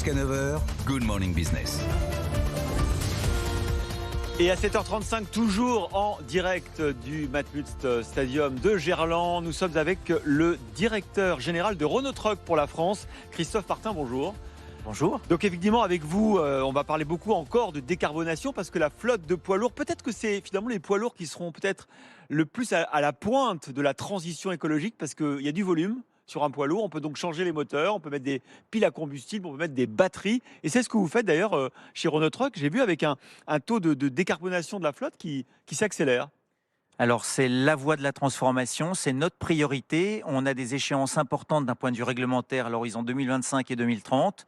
Jusqu'à 9 heures, Good Morning Business. Et à 7h35, toujours en direct du Matmut Stadium de Gerland, nous sommes avec le directeur général de Renault Trucks pour la France, Christophe Martin, bonjour. Bonjour. Donc effectivement, avec vous, on va parler beaucoup encore de décarbonation parce que la flotte de poids lourds, peut-être que c'est finalement les poids lourds qui seront peut-être le plus à la pointe de la transition écologique parce qu'il y a du volume sur un poids lourd. On peut donc changer les moteurs, on peut mettre des piles à combustible, on peut mettre des batteries. Et c'est ce que vous faites d'ailleurs chez Renault Trucks. J'ai vu avec un taux de décarbonation de la flotte qui s'accélère. Alors c'est la voie de la transformation, c'est notre priorité. On a des échéances importantes d'un point de vue réglementaire à l'horizon 2025 et 2030.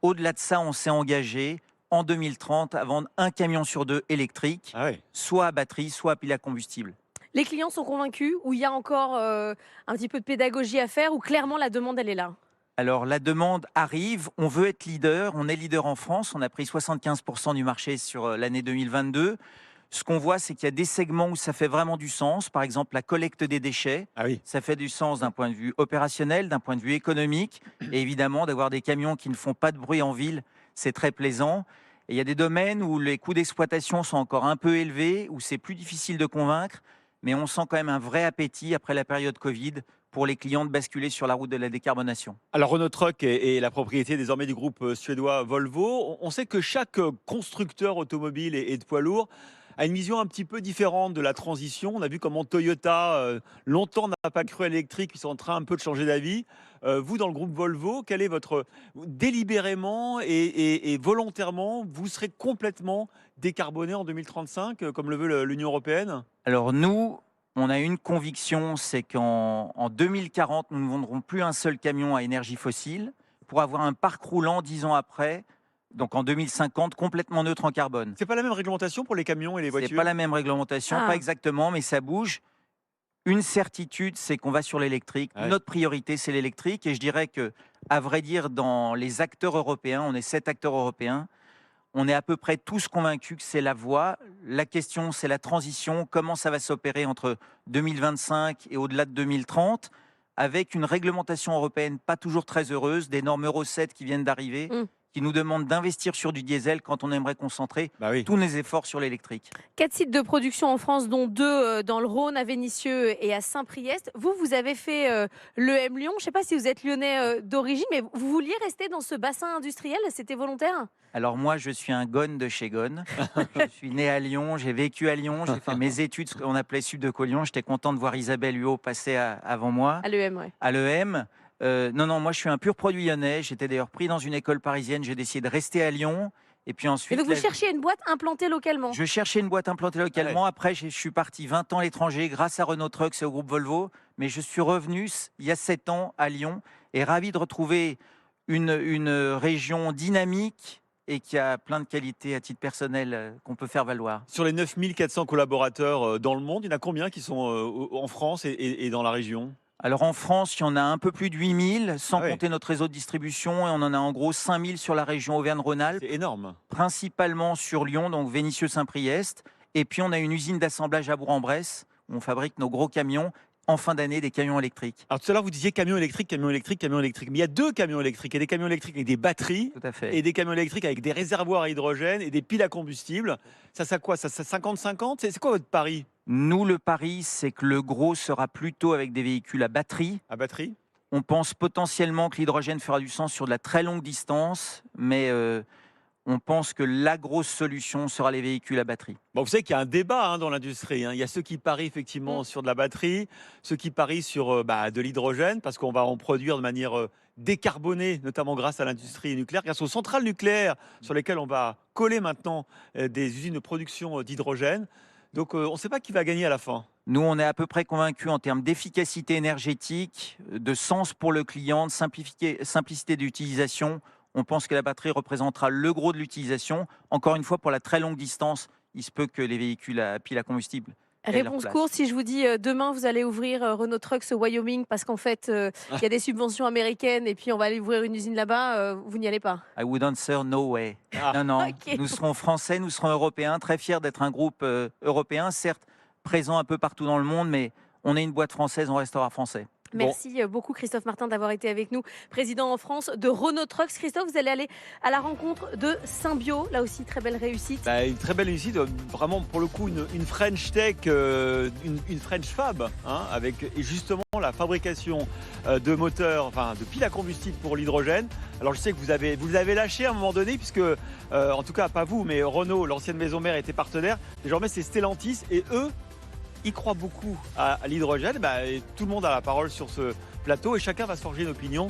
Au-delà de ça, on s'est engagé en 2030 à vendre un camion sur deux électrique, soit à batterie, soit à pile à combustible. Les clients sont convaincus ou il y a encore un petit peu de pédagogie à faire ou clairement la demande elle est là? Alors la demande arrive, on veut être leader, on est leader en France, on a pris 75% du marché sur l'année 2022. Ce qu'on voit, c'est qu'il y a des segments où ça fait vraiment du sens. Par exemple, la collecte des déchets, ça fait du sens d'un point de vue opérationnel, d'un point de vue économique. Et évidemment, d'avoir des camions qui ne font pas de bruit en ville, c'est très plaisant. Et il y a des domaines où les coûts d'exploitation sont encore un peu élevés, où c'est plus difficile de convaincre. Mais on sent quand même un vrai appétit après la période Covid pour les clients de basculer sur la route de la décarbonation. Alors Renault Trucks est la propriété désormais du groupe suédois Volvo. On sait que chaque constructeur automobile et de poids lourds a une vision un petit peu différente de la transition. On a vu comment Toyota, longtemps n'a pas cru à l'électrique, ils sont en train un peu de changer d'avis. Vous, dans le groupe Volvo, quel est votre... Délibérément et volontairement, vous serez complètement décarboné en 2035, comme le veut l'Union européenne? Alors nous, on a une conviction, c'est qu'en 2040, nous ne vendrons plus un seul camion à énergie fossile pour avoir un parc roulant 10 ans après, donc en 2050, complètement neutre en carbone. C'est pas la même réglementation pour les camions et les voitures? C'est pas la même réglementation, pas exactement, mais ça bouge. Une certitude, c'est qu'on va sur l'électrique. Notre priorité, c'est l'électrique. Et je dirais que, à vrai dire, dans les acteurs européens, on est 7 acteurs européens, on est à peu près tous convaincus que c'est la voie. La question, c'est la transition. Comment ça va s'opérer entre 2025 et au-delà de 2030, avec une réglementation européenne pas toujours très heureuse, des normes Euro 7 qui viennent d'arriver, qui nous demandent d'investir sur du diesel quand on aimerait concentrer tous nos efforts sur l'électrique. 4 sites de production en France, dont 2 dans le Rhône, à Vénissieux et à Saint-Priest. Vous avez fait l'EM Lyon. Je ne sais pas si vous êtes lyonnais d'origine, mais vous vouliez rester dans ce bassin industriel? C'était volontaire? Alors moi, je suis un Gone de chez Gone. Je suis né à Lyon, j'ai vécu à Lyon, j'ai fait mes études, ce qu'on appelait Subdeco-Lyon. J'étais content de voir Isabelle Huot passer avant moi. À l'EM, oui. À l'EM. Non, moi je suis un pur produit lyonnais. J'étais d'ailleurs pris dans une école parisienne. J'ai décidé de rester à Lyon. Et puis ensuite. Et donc vous cherchiez une boîte implantée localement? Je cherchais une boîte implantée localement. Après, je suis parti 20 ans à l'étranger grâce à Renault Trucks et au groupe Volvo. Mais je suis revenu il y a 7 ans à Lyon et ravi de retrouver une région dynamique et qui a plein de qualités à titre personnel qu'on peut faire valoir. Sur les 9400 collaborateurs dans le monde, il y en a combien qui sont en France et dans la région? Alors en France, il y en a un peu plus de 8000, sans compter notre réseau de distribution, et on en a en gros 5000 sur la région Auvergne-Rhône-Alpes. C'est énorme. Principalement sur Lyon, donc Vénissieux-Saint-Priest. Et puis on a une usine d'assemblage à Bourg-en-Bresse, où on fabrique nos gros camions, en fin d'année des camions électriques. Alors tout à l'heure, vous disiez camion électrique, camion électrique, camion électrique. Mais il y a 2 camions électriques. Il y a des camions électriques avec des batteries. Tout à fait. Et des camions électriques avec des réservoirs à hydrogène et des piles à combustible. Ça quoi? Ça 50-50? C'est quoi votre pari? Nous, le pari, c'est que le gros sera plutôt avec des véhicules à batterie. À batterie? On pense potentiellement que l'hydrogène fera du sens sur de la très longue distance, mais on pense que la grosse solution sera les véhicules à batterie. Bon, vous savez qu'il y a un débat dans l'industrie. Il y a ceux qui parient effectivement sur de la batterie, ceux qui parient sur de l'hydrogène, parce qu'on va en produire de manière décarbonée, notamment grâce à l'industrie nucléaire, grâce aux centrales nucléaires sur lesquelles on va coller maintenant des usines de production d'hydrogène. Donc on ne sait pas qui va gagner à la fin. Nous, on est à peu près convaincus en termes d'efficacité énergétique, de sens pour le client, de simplicité d'utilisation. On pense que la batterie représentera le gros de l'utilisation. Encore une fois, pour la très longue distance, il se peut que les véhicules à pile à combustible. Réponse courte, si je vous dis demain vous allez ouvrir Renault Trucks au Wyoming parce qu'en fait il y a des subventions américaines et puis on va aller ouvrir une usine là-bas, vous n'y allez pas? I would answer no way. Non, Okay. Nous serons français, nous serons européens, très fiers d'être un groupe européen, certes présent un peu partout dans le monde, mais on est une boîte française, on restera français. Merci beaucoup Christophe Martin d'avoir été avec nous, président en France de Renault Trucks. Christophe, vous allez aller à la rencontre de Symbio, là aussi très belle réussite. Bah, une très belle réussite, vraiment pour le coup une French Tech, une French Fab, hein, avec et justement la fabrication de moteurs, enfin de piles à combustible pour l'hydrogène. Alors je sais que vous avez lâché à un moment donné, puisque en tout cas pas vous, mais Renault, l'ancienne maison mère, était partenaire. Désormais c'est Stellantis et eux, ils croient beaucoup à l'hydrogène. Bah, et tout le monde a la parole sur ce plateau et chacun va se forger une opinion